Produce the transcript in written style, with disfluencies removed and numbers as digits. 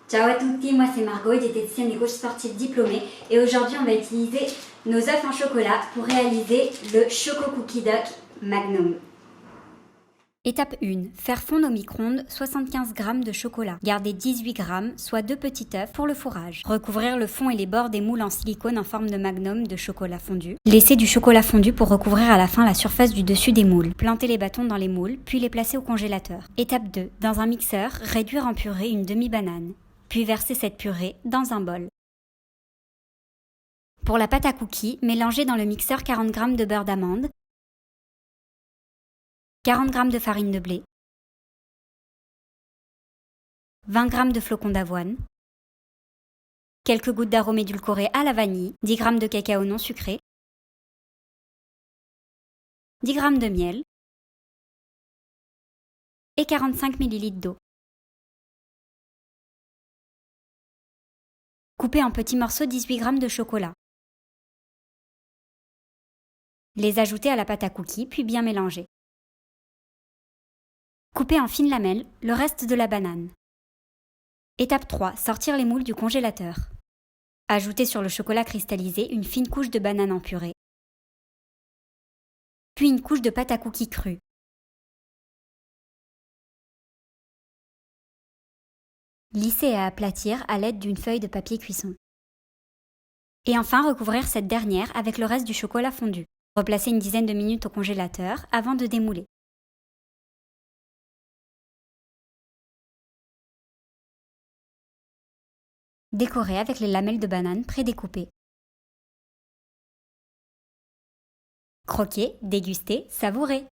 Ciao à tutti, moi c'est Margot, diététicienne et coach sportif diplômée et aujourd'hui on va utiliser nos œufs en chocolat pour réaliser le Choco Cookie Duck Magnum. Étape 1. Faire fondre au micro-ondes 75 g de chocolat. Garder 18 g, soit 2 petits œufs pour le fourrage. Recouvrir le fond et les bords des moules en silicone en forme de magnum de chocolat fondu. Laisser du chocolat fondu pour recouvrir à la fin la surface du dessus des moules. Planter les bâtons dans les moules, puis les placer au congélateur. Étape 2. Dans un mixeur, réduire en purée une demi-banane. Puis verser cette purée dans un bol. Pour la pâte à cookies, mélangez dans le mixeur 40 g de beurre d'amande, 40 g de farine de blé, 20 g de flocons d'avoine, quelques gouttes d'arôme édulcoré à la vanille, 10 g de cacao non sucré, 10 g de miel et 45 ml d'eau. Coupez en petits morceaux 18 g de chocolat. Les ajouter à la pâte à cookies, puis bien mélanger. Coupez en fines lamelles le reste de la banane. Étape 3. Sortir les moules du congélateur. Ajouter sur le chocolat cristallisé une fine couche de banane en purée. Puis une couche de pâte à cookies crue. Lisser et aplatir à l'aide d'une feuille de papier cuisson. Et enfin recouvrir cette dernière avec le reste du chocolat fondu. Replacer une dizaine de minutes au congélateur avant de démouler. Décorer avec les lamelles de banane prédécoupées. Croquer, déguster, savourer.